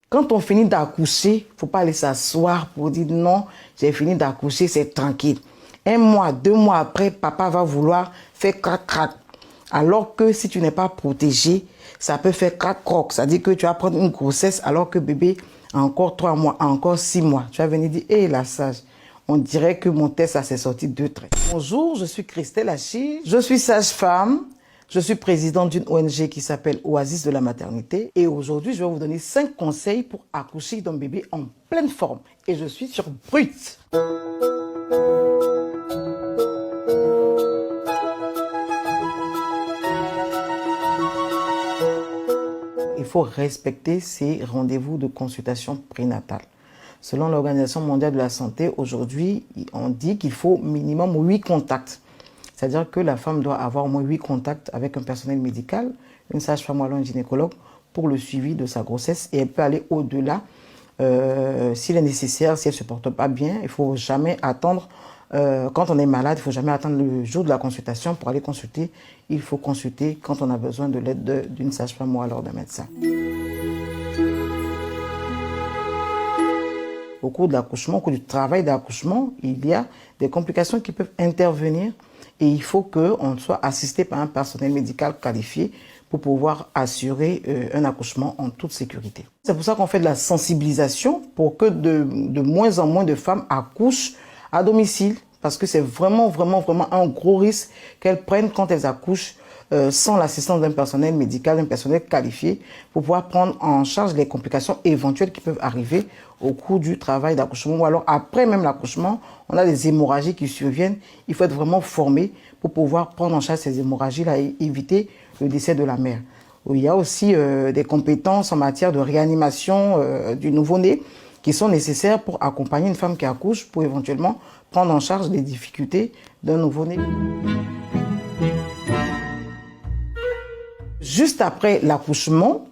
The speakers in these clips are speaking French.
Quand on finit d'accoucher, il ne faut pas aller s'asseoir pour dire non, j'ai fini d'accoucher, c'est tranquille. 1 mois, 2 mois après, papa va vouloir faire crac-crac. Alors que si tu n'es pas protégé, ça peut faire crac-croc. C'est-à-dire que tu vas prendre une grossesse alors que bébé a encore 3 mois, a encore 6 mois. Tu vas venir dire, hé la sage, on dirait que mon test s'est sorti 2 traits. Bonjour, je suis Christelle Achille, je suis sage-femme. Je suis présidente d'une ONG qui s'appelle Oasis de la maternité et aujourd'hui, je vais vous donner 5 conseils pour accoucher d'un bébé en pleine forme. Et je suis sur Brut. Il faut respecter ces rendez-vous de consultation prénatale. Selon l'Organisation mondiale de la santé, aujourd'hui, on dit qu'il faut minimum 8 contacts. C'est-à-dire que la femme doit avoir au moins 8 contacts avec un personnel médical, une sage-femme ou alors un gynécologue, pour le suivi de sa grossesse. Et elle peut aller au-delà s'il est nécessaire, si elle ne se porte pas bien. Il ne faut jamais attendre, quand on est malade, il ne faut jamais attendre le jour de la consultation pour aller consulter. Il faut consulter quand on a besoin de l'aide d'une sage-femme ou alors d'un médecin. Au cours de l'accouchement, au cours du travail d'accouchement, il y a des complications qui peuvent intervenir. Et il faut qu'on soit assisté par un personnel médical qualifié pour pouvoir assurer un accouchement en toute sécurité. C'est pour ça qu'on fait de la sensibilisation pour que de moins en moins de femmes accouchent à domicile. Parce que c'est vraiment un gros risque qu'elles prennent quand elles accouchent sans l'assistance d'un personnel médical, d'un personnel qualifié, pour pouvoir prendre en charge les complications éventuelles qui peuvent arriver au cours du travail d'accouchement. Ou alors après même l'accouchement, on a des hémorragies qui surviennent. Il faut être vraiment formé pour pouvoir prendre en charge ces hémorragies-là et éviter le décès de la mère. Il y a aussi des compétences en matière de réanimation du nouveau-né qui sont nécessaires pour accompagner une femme qui accouche pour éventuellement prendre en charge les difficultés d'un nouveau-né. Juste après l'accouchement,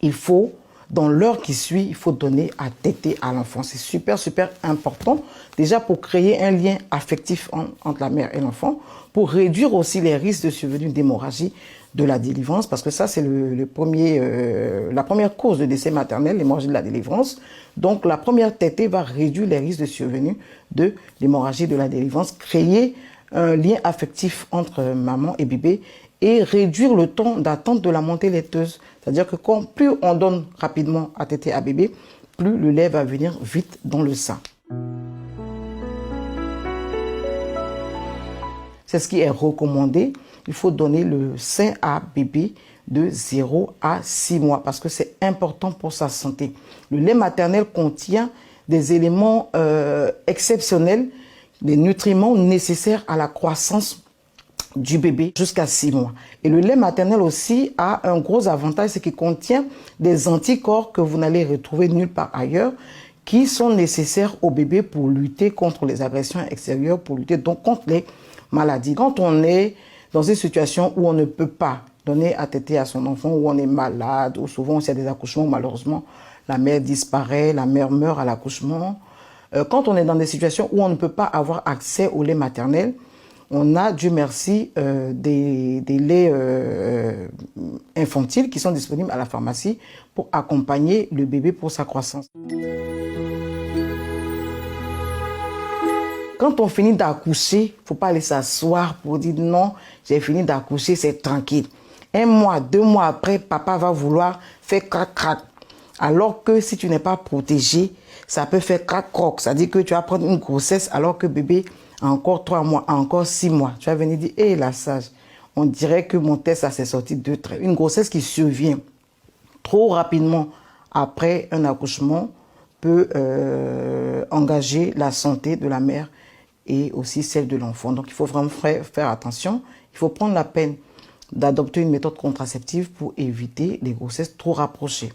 il faut, dans l'heure qui suit, il faut donner à téter à l'enfant. C'est super important, déjà pour créer un lien affectif entre la mère et l'enfant, pour réduire aussi les risques de survenue d'hémorragie de la délivrance, parce que ça, c'est la première cause de décès maternel, l'hémorragie de la délivrance. Donc, la première tétée va réduire les risques de survenue de l'hémorragie de la délivrance, créer un lien affectif entre maman et bébé, et réduire le temps d'attente de la montée laiteuse. C'est-à-dire que plus on donne rapidement à téter à bébé, plus le lait va venir vite dans le sein. C'est ce qui est recommandé. Il faut donner le sein à bébé de 0 à 6 mois parce que c'est important pour sa santé. Le lait maternel contient des éléments exceptionnels, des nutriments nécessaires à la croissance du bébé jusqu'à 6 mois. Et le lait maternel aussi a un gros avantage, c'est qu'il contient des anticorps que vous n'allez retrouver nulle part ailleurs, qui sont nécessaires au bébé pour lutter contre les agressions extérieures, pour lutter donc contre les maladies. Quand on est dans une situation où on ne peut pas donner à téter à son enfant, où on est malade, ou souvent s'il y a des accouchements, malheureusement, la mère disparaît, la mère meurt à l'accouchement. Quand on est dans des situations où on ne peut pas avoir accès au lait maternel, on a, Dieu merci, des laits infantiles qui sont disponibles à la pharmacie pour accompagner le bébé pour sa croissance. Quand on finit d'accoucher, il ne faut pas aller s'asseoir pour dire non, j'ai fini d'accoucher, c'est tranquille. 1 mois, 2 mois après, papa va vouloir faire crac-crac. Alors que si tu n'es pas protégé, ça peut faire crac-croc. C'est-à-dire que tu vas prendre une grossesse alors que bébé a encore 3 mois, a encore 6 mois. Tu vas venir dire, hé la sage, on dirait que mon test s'est sorti 2 traits. Une grossesse qui survient trop rapidement après un accouchement peut engager la santé de la mère et aussi celle de l'enfant. Donc il faut vraiment faire attention. Il faut prendre la peine d'adopter une méthode contraceptive pour éviter les grossesses trop rapprochées.